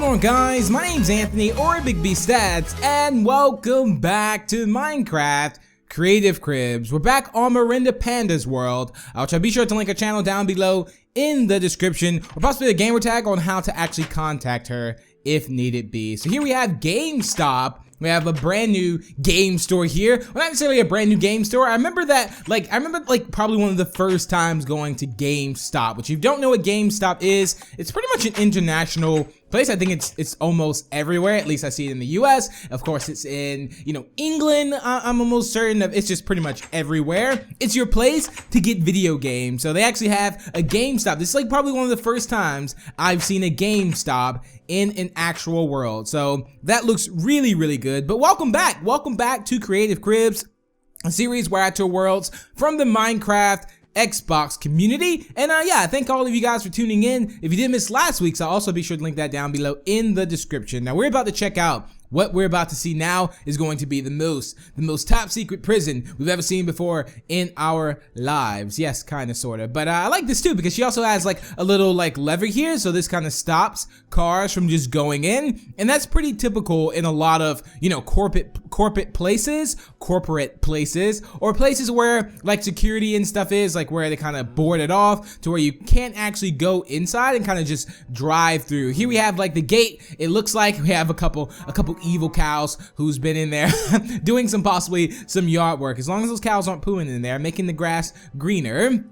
going on, guys? My name's Anthony, or Big B Statz, and welcome back to Minecraft Creative Cribs. We're back on Miranda Panda's world, which I'll be sure to link her channel down below in the description, or possibly a gamer tag on how to actually contact her if needed be. So here we have GameStop. We have a brand new game store here. Well, not necessarily a brand new game store. I remember probably one of the first times going to GameStop, which if you don't know what GameStop is, it's pretty much an international place. I think it's almost everywhere. At least I see it in the US. Of course, it's in, England. I'm almost certain of it's just pretty much everywhere. It's your place to get video games. So they actually have a GameStop. This is like probably one of the first times I've seen a GameStop in an actual world. So that looks really, really good. But welcome back. Welcome back to Creative Cribs, a series where I tour worlds from the Minecraft Xbox community. And yeah, thank all of you guys for tuning in. If you did miss last week's, I'll also be sure to link that down below in the description. Now we're about to check out what we're about to see now is going to be the most top secret prison we've ever seen before in our lives. Yes, kind of, sort of. But I like this too because she also has like a little like lever here, so this kind of stops cars from just going in, and that's pretty typical in a lot of corporate places, or places where like security and stuff is, like where they kind of board it off to where you can't actually go inside and kind of just drive through. Here we have like the gate. It looks like we have a couple evil cows who's been in there doing possibly some yard work, as long as those cows aren't pooing in there, making the grass greener.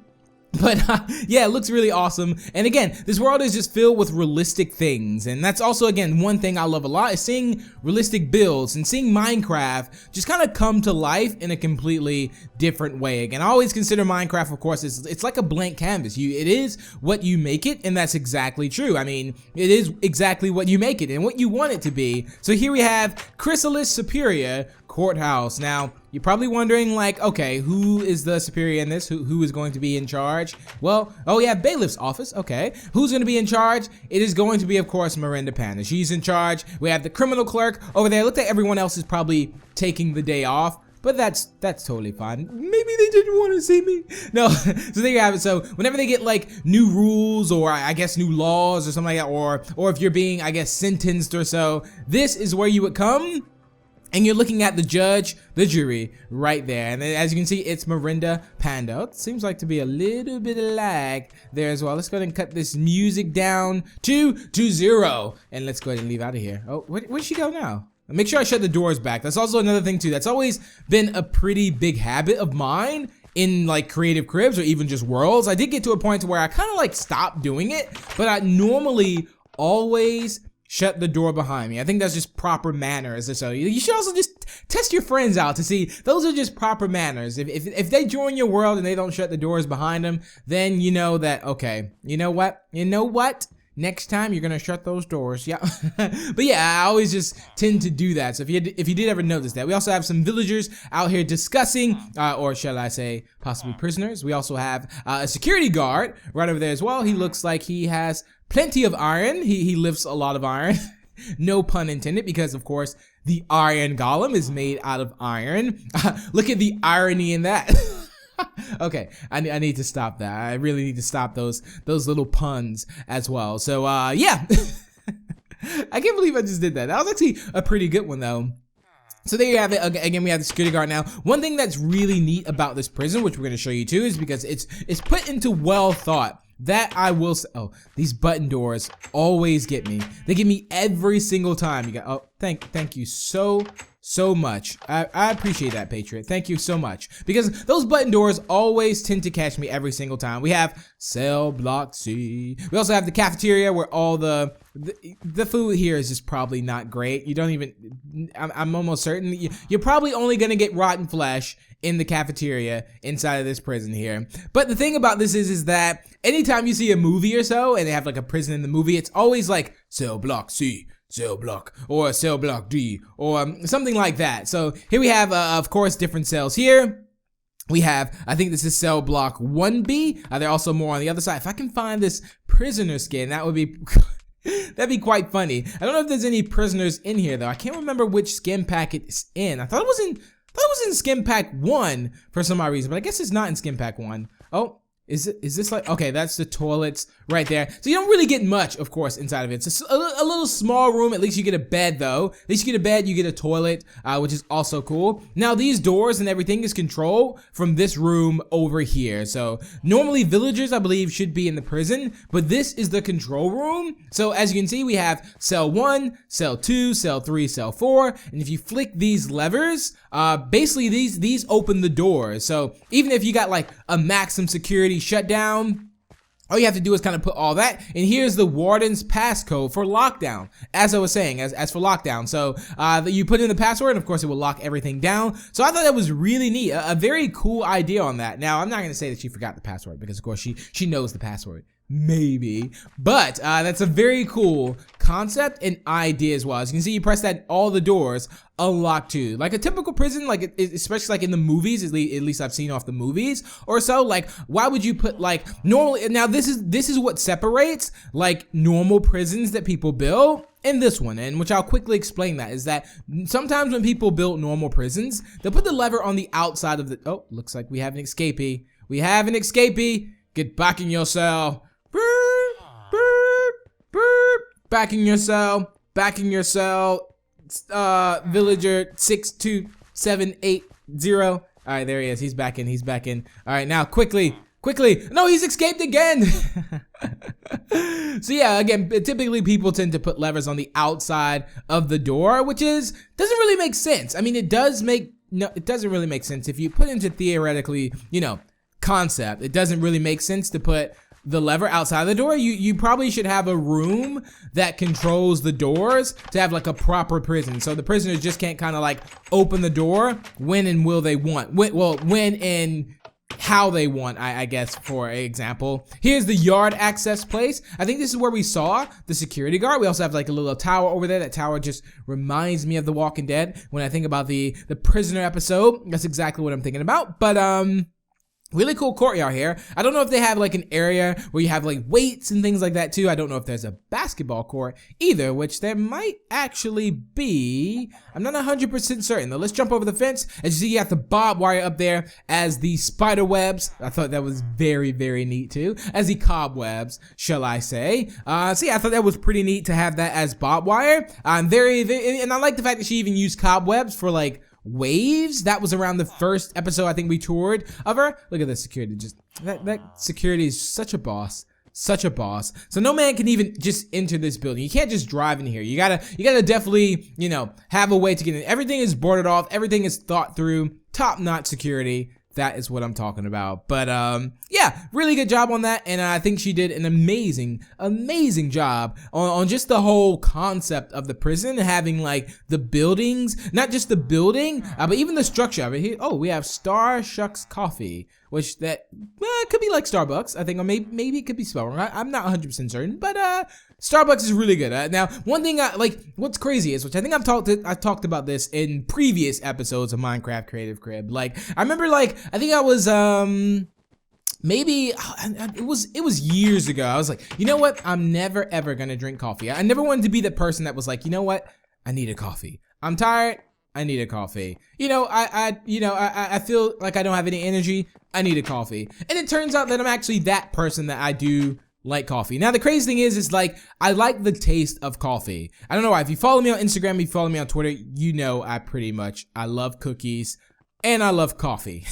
But yeah, it looks really awesome. And again, this world is just filled with realistic things, and that's also, again, one thing I love a lot is seeing realistic builds and seeing Minecraft just kind of come to life in a completely different way. Again, I always consider Minecraft, of course, it's like a blank canvas. It is what you make it, and that's exactly true. I mean, it is exactly what you make it and what you want it to be. So here we have Chrysalis Superior Courthouse. Now, you're probably wondering, like, okay, who is the superior in this? Who is going to be in charge? Well, oh yeah, bailiff's office. Okay, who's going to be in charge? It is going to be, of course, Miranda Panda. She's in charge. We have the criminal clerk over there. Look like everyone else is probably taking the day off, but that's totally fine. Maybe they didn't want to see me. No, so there you have it. So whenever they get like new rules, or I guess new laws or something like that, or if you're being, I guess, sentenced or so, this is where you would come. And you're looking at the judge, the jury, right there. And then, as you can see, it's Miranda Panda. It seems like to be a little bit of lag there as well. Let's go ahead and cut this music down to 0. And let's go ahead and leave out of here. Oh, where'd she go now? Make sure I shut the doors back. That's also another thing too. That's always been a pretty big habit of mine in like Creative Cribs or even just worlds. I did get to a point where I kind of like stopped doing it, but I normally always shut the door behind me. I think that's just proper manners. So you should also just test your friends out to see those are just proper manners. If they join your world and they don't shut the doors behind them, then you know that, okay, you know what? Next time you're gonna shut those doors. Yeah. But yeah, I always just tend to do that. So if you did ever notice that. We also have some villagers out here discussing, or shall I say possibly prisoners. We also have a security guard right over there as well. He looks like he has plenty of iron. He lifts a lot of iron. No pun intended, because of course the iron golem is made out of iron. Look at the irony in that. Okay, I need to stop that. I really need to stop those little puns as well. So yeah. I can't believe I just did that. That was actually a pretty good one though. So there you have it. Again, we have the security guard now. One thing that's really neat about this prison, which we're going to show you too, is because it's put into well thought. That I will say. Oh, these button doors always get me. They get me every single time. You got. Oh, thank you so much. I appreciate that, Patriot. Thank you so much, because those button doors always tend to catch me every single time. We have cell block C. We also have the cafeteria where all the food here is just probably not great. You don't even. I'm almost certain you're probably only gonna get rotten flesh in the cafeteria inside of this prison here. But the thing about this is that anytime you see a movie or so and they have like a prison in the movie, it's always like cell block C, cell block, or cell block D, or something like that. So here we have of course different cells here. We have, I think this is cell block 1B. There are also more on the other side. If I can find this prisoner skin, that would be that'd be quite funny. I don't know if there's any prisoners in here though. I can't remember which skin pack it's in. I thought it was in skin pack 1 for some odd reason, but I guess it's not in skin pack 1. Oh, Is this like, okay, that's the toilets right there. So you don't really get much, of course, inside of it. It's a little small room. At least you get a bed, though. At least you get a bed, you get a toilet, which is also cool. Now, these doors and everything is controlled from this room over here. So normally villagers, I believe, should be in the prison, but this is the control room. So as you can see, we have cell 1, cell 2, cell 3, cell 4. And if you flick these levers, basically these open the doors. So even if you got like a maximum security shutdown, all you have to do is kind of put all that, and here's the warden's passcode for lockdown. As I was saying, as for lockdown, so you put in the password, and of course it will lock everything down. So I thought that was really neat, a very cool idea on that. Now I'm not gonna say that she forgot the password because of course she knows the password. Maybe, but that's a very cool concept and idea as well. As you can see, you press that, all the doors unlock too, like a typical prison, like especially like in the movies, at least I've seen off the movies or so. Like, why would you put like normally? Now this is what separates like normal prisons that people build and this one, and which I'll quickly explain, that is that sometimes when people build normal prisons, they'll put the lever on the outside of the. Oh, looks like we have an escapee. We have an escapee. Get back in your cell. Burp, burp, burp. Back in your cell. Back in your cell. Villager 62780. All right, there he is. He's back in. He's back in. All right, now quickly. No, he's escaped again. So yeah, again, typically people tend to put levers on the outside of the door, which doesn't really make sense. I mean, it doesn't really make sense if you put into theoretically, concept. It doesn't really make sense to put the lever outside the door. You probably should have a room that controls the doors to have like a proper prison, so the prisoners just can't kind of like open the door when and will they want. When and how they want, I guess, for example. Here's the yard access place. I think this is where we saw the security guard. We also have like a little tower over there. That tower just reminds me of The Walking Dead. When I think about the prisoner episode, that's exactly what I'm thinking about. But really cool courtyard here. I don't know if they have like an area where you have like weights and things like that too. I don't know if there's a basketball court either, which there might actually be. I'm not 100% certain though. Let's jump over the fence. As you see, you have the barbed wire up there as the spider webs. I thought that was very, very neat too. As the cobwebs, shall I say. So yeah, I thought that was pretty neat to have that as barbed wire. And I like the fact that she even used cobwebs for like waves. That was around the first episode I think we toured of her. Look at the security. Just that security is such a boss. Such a boss. So no man can even just enter this building. You can't just drive in here. You gotta definitely, have a way to get in. Everything is boarded off. Everything is thought through. Top-notch security. That is what I'm talking about. But yeah, really good job on that, and I think she did an amazing job on just the whole concept of the prison, having like the buildings, not just the building, but even the structure of it. Here, oh, we have Starshuck Coffee, which that could be like Starbucks, I think, or maybe it could be spelled wrong. I'm not 100% certain, but Starbucks is really good. Now, one thing what's crazy is, which I think I've talked about this in previous episodes of Minecraft Creative Crib. Like, I remember, like, I think I was maybe it was years ago. I was like, you know what? I'm never ever gonna drink coffee. I never wanted to be the person that was like, you know what? I need a coffee. I'm tired. I need a coffee. I feel like I don't have any energy. I need a coffee. And it turns out that I'm actually that person, that I do like coffee. Now the crazy thing is like I like the taste of coffee. I don't know why. If you follow me on Instagram, if you follow me on Twitter, I love cookies and I love coffee.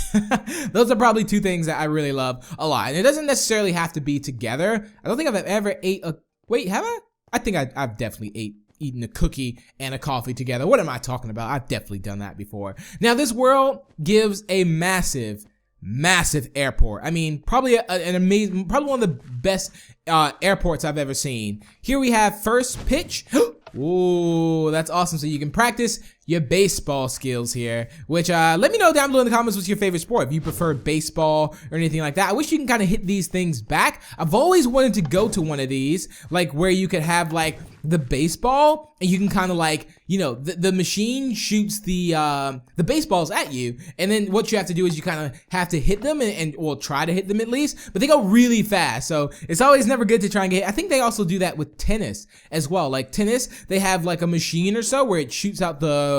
Those are probably two things that I really love a lot. And it doesn't necessarily have to be together. I don't think I've ever ate a, wait, have I? I think I've definitely eaten a cookie and a coffee together. What am I talking about? I've definitely done that before. Now this world gives a massive airport. I mean, probably an amazing, probably one of the best airports I've ever seen. Here we have first pitch. Ooh, that's awesome. So you can practice your baseball skills here, which let me know down below in the comments what's your favorite sport, if you prefer baseball or anything like that. I wish you can kind of hit these things back. I've always wanted to go to one of these, like where you could have like the baseball and you can kind of like, the machine shoots the baseballs at you, and then what you have to do is you kind of have to hit them and try to hit them at least, but they go really fast, so it's always never good to try and get hit. I think they also do that with tennis as well. Like tennis, they have like a machine or so where it shoots out the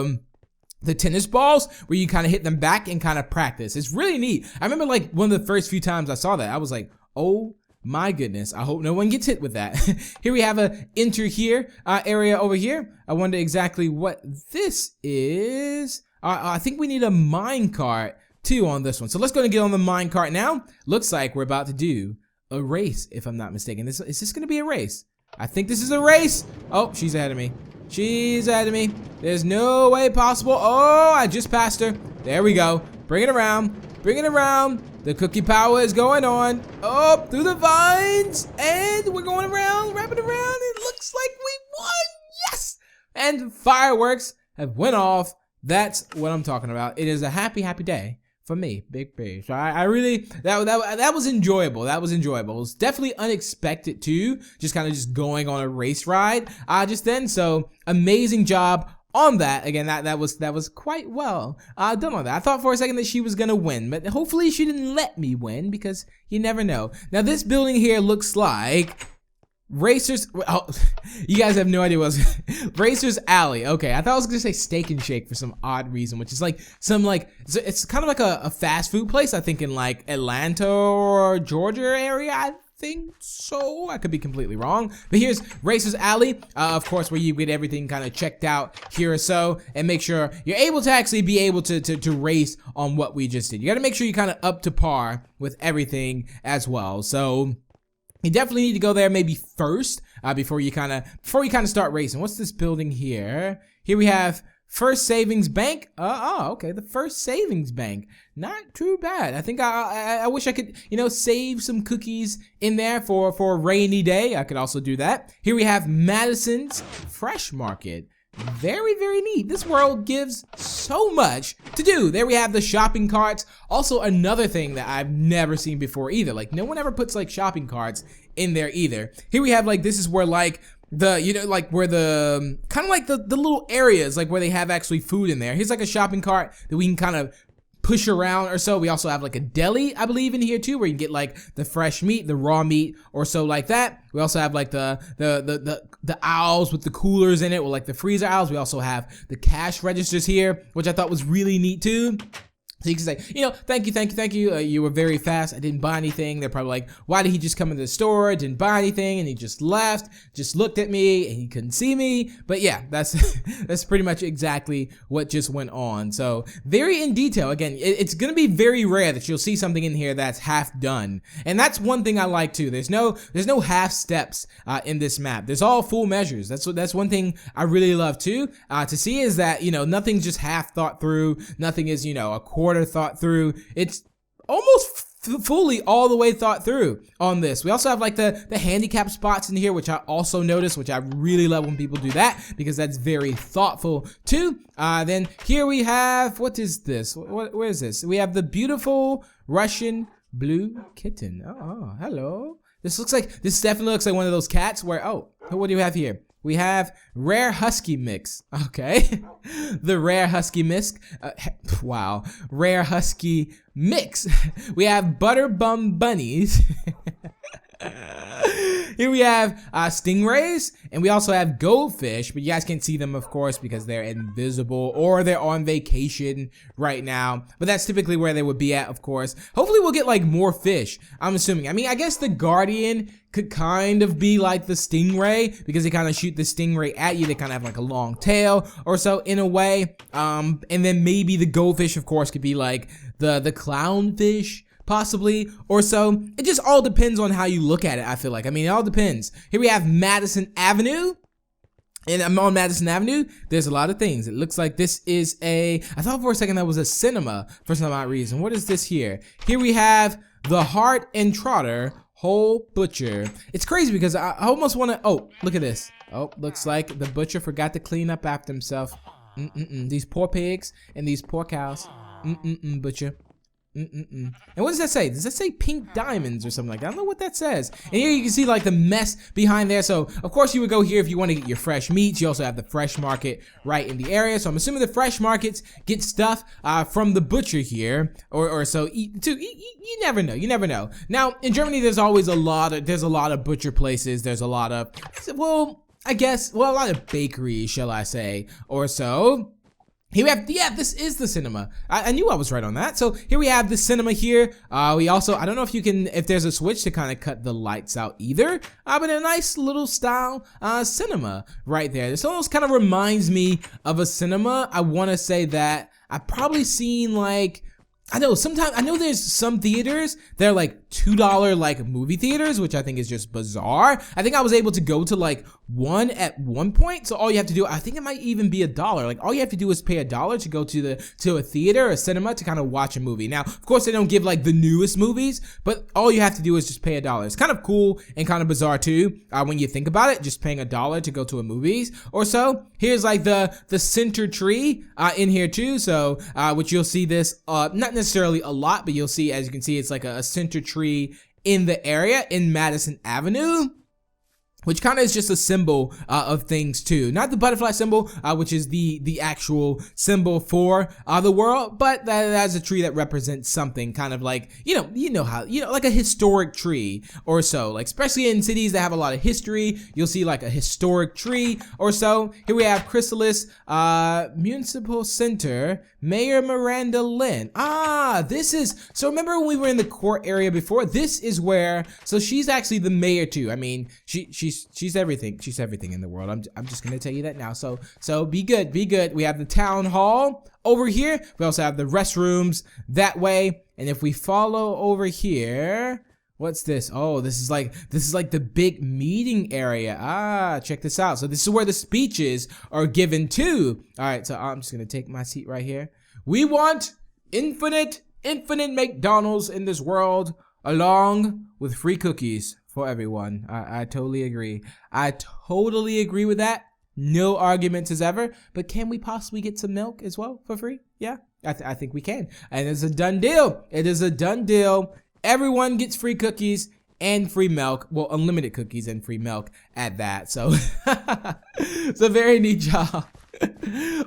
the tennis balls where you kind of hit them back and kind of practice. It's really neat. I remember like one of the first few times I saw that, I was like, oh my goodness, I hope no one gets hit with that. Here we have a enter here area over here. I wonder exactly what this is. I think we need a mine cart too on this one. So let's go and get on the mine cart now. Looks like we're about to do a race, if I'm not mistaken. Is this gonna be a race? I think this is a race. Oh, she's ahead of me. She's ahead of me. There's no way possible. Oh, I just passed her. There we go. Bring it around. Bring it around. The cookie power is going on. Oh, through the vines. And we're going around, wrapping around. It looks like we won. Yes. And fireworks have went off. That's what I'm talking about. It is a happy, happy day for me, Big B. So I really, that was enjoyable. That was enjoyable. It was definitely unexpected too. Just kind of just going on a race ride just then. So amazing job on that. Again, that was quite well done on that. I thought for a second that she was gonna win, but hopefully she didn't let me win because you never know. Now this building here looks like Racers, oh, you guys have no idea what I was Racers Alley. Okay, I thought I was gonna say Steak and Shake for some odd reason, which is like some like, it's kind of like a fast food place, I think in like Atlanta or Georgia area, I think so. I could be completely wrong. But here's Racers Alley, of course, where you get everything kind of checked out here or so, and make sure you're able to actually be able to race on what we just did. You gotta make sure you're kind of up to par with everything as well. So you definitely need to go there maybe first before you kind of start racing. What's this building here? Here we have First Savings Bank. Okay, the First Savings Bank. Not too bad. I think I wish I could, save some cookies in there for a rainy day. I could also do that. Here we have Madison's Fresh Market. Very, very neat. This world gives so much to do. There we have the shopping carts. Also another thing that I've never seen before either. Like no one ever puts like shopping carts in there either. Here we have like, this is where like the, like where the, kind of like the little areas like where they have actually food in there. Here's like a shopping cart that we can kind of push around or so. We also have like a deli, I believe, in here too, where you can get like the fresh meat, the raw meat, or so like that. We also have like the aisles with the coolers in it, or like the freezer aisles. We also have the cash registers here, which I thought was really neat too. So you can say, thank you. You were very fast. I didn't buy anything. They're probably like, why did he just come into the store? Didn't buy anything, and he just left. Just looked at me, and he couldn't see me. But yeah, that's pretty much exactly what just went on. So very in detail. Again, it's gonna be very rare that you'll see something in here that's half done, and that's one thing I like too. There's no half steps in this map. There's all full measures. That's one thing I really love too. To see is that nothing's just half thought through. Nothing is a quarter thought through. It's almost fully all the way thought through on this. We also have like the handicap spots in here, which I also noticed, which I really love when people do that because that's very thoughtful too. Then here we have, what is this? Where is this? We have the beautiful Russian blue kitten. Oh, hello. This definitely looks like one of those cats where, what do you have here? We have Rare Husky Mix. Okay. The Rare Husky Mix. Wow. Rare Husky Mix. We have Butter Bum Bunnies. Here we have stingrays, and we also have goldfish, but you guys can't see them, of course, because they're invisible or they're on vacation right now. But that's typically where they would be at, of course. Hopefully we'll get like more fish, I'm assuming. I mean, I guess the Guardian could kind of be like the stingray because they kind of shoot the stingray at you. They kind of have like a long tail or so in a way. And then maybe the goldfish, of course, could be like the clownfish, possibly, or so. It just all depends on how you look at it, I feel like. I mean, it all depends. Here we have Madison Avenue. And I'm on Madison Avenue. There's a lot of things. It looks like this is I thought for a second that was a cinema for some odd reason. What is this here? Here we have the Heart and Trotter Whole Butcher. It's crazy because I almost want to, look at this. Looks like the butcher forgot to clean up after himself. These poor pigs and these poor cows. Butcher. And what does that say? Does that say pink diamonds or something like that? I don't know what that says. And here you can see like the mess behind there. So of course you would go here if you want to get your fresh meats. You also have the fresh market right in the area. So I'm assuming the fresh markets get stuff from the butcher here, or so. You never know. You never know. Now in Germany, there's always a lot of butcher places. There's a lot of, a lot of bakeries, shall I say, or so. Here we have, yeah, this is the cinema. I knew I was right on that. So here we have the cinema here. We also, I don't know if you can, if there's a switch to kind of cut the lights out either, but a nice little style cinema right there. This almost kind of reminds me of a cinema. I want to say that I've probably seen like, I know sometimes, I know there's some theaters that are like $2 like movie theaters, which I think is just bizarre. I think I was able to go to like one at one point. So all you have to do, I think it might even be $1. Like all you have to do is pay $1 to go to a theater, a cinema to kind of watch a movie. Now, of course they don't give like the newest movies, but all you have to do is just pay $1. It's kind of cool and kind of bizarre too. When you think about it, just paying $1 to go to a movies or so. Here's like the center tree in here too. So which you'll see this not necessarily a lot, but you'll see, as you can see, it's like a center tree in the area in Madison Avenue, which kind of is just a symbol of things too. Not the butterfly symbol, which is the actual symbol for the world, but that's a tree that represents something kind of like, you know how, like a historic tree or so. Like especially in cities that have a lot of history, you'll see like a historic tree or so. Here we have Chrysalis Municipal Center, Mayor Miranda Lynn. This is, so remember when we were in the court area before? This is where, so she's actually the mayor too. I mean, she's everything. She's everything in the world. I'm just gonna tell you that now. So be good, be good. We have the town hall over here. We also have the restrooms that way. And if we follow over here, what's this? Oh, this is like the big meeting area. Check this out. So this is where the speeches are given too. All right, so I'm just gonna take my seat right here. We want infinite McDonald's in this world, along with free cookies for everyone. I totally agree. I totally agree with that. No arguments as ever. But can we possibly get some milk as well for free? Yeah, I think we can. And it's a done deal. It is a done deal. Everyone gets free cookies and free milk. Well, unlimited cookies and free milk at that. So it's a very neat job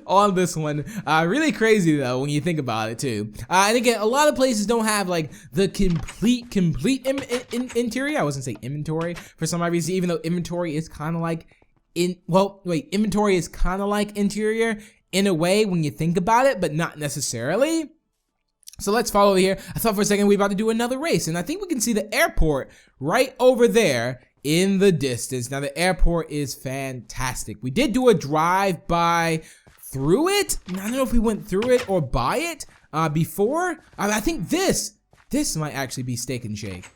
on this one. Really crazy though when you think about it too. And again, a lot of places don't have like the complete interior. I wasn't saying inventory for some reason, even though inventory is kind of like inventory is kind of like interior in a way when you think about it, but not necessarily. So let's follow here. I thought for a second we were about to do another race, and I think we can see the airport right over there in the distance. Now the airport is fantastic. We did do a drive-by through it. I don't know if we went through it or by it before. I think this might actually be Steak and Shake.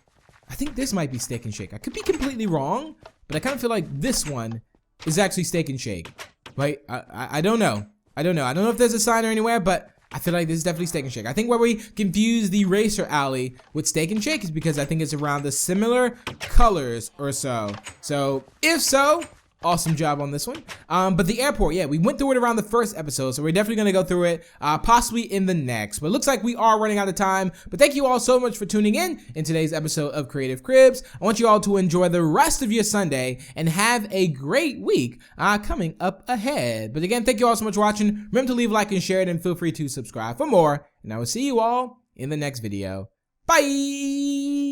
I think this might be Steak and Shake. I could be completely wrong, but I kind of feel like this one is actually Steak and Shake. Right? I don't know. I don't know if there's a sign or anywhere, but I feel like this is definitely Steak and Shake. I think where we confuse the Racer Alley with Steak and Shake is because I think it's around the similar colors or so. So if so, awesome job on this one. But the airport, yeah, we went through it around the first episode, so we're definitely gonna go through it, possibly in the next. But it looks like we are running out of time. But thank you all so much for tuning in today's episode of Creative Cribs. I want you all to enjoy the rest of your Sunday and have a great week coming up ahead. But again, thank you all so much for watching. Remember to leave a like and share it, and feel free to subscribe for more. And I will see you all in the next video. Bye!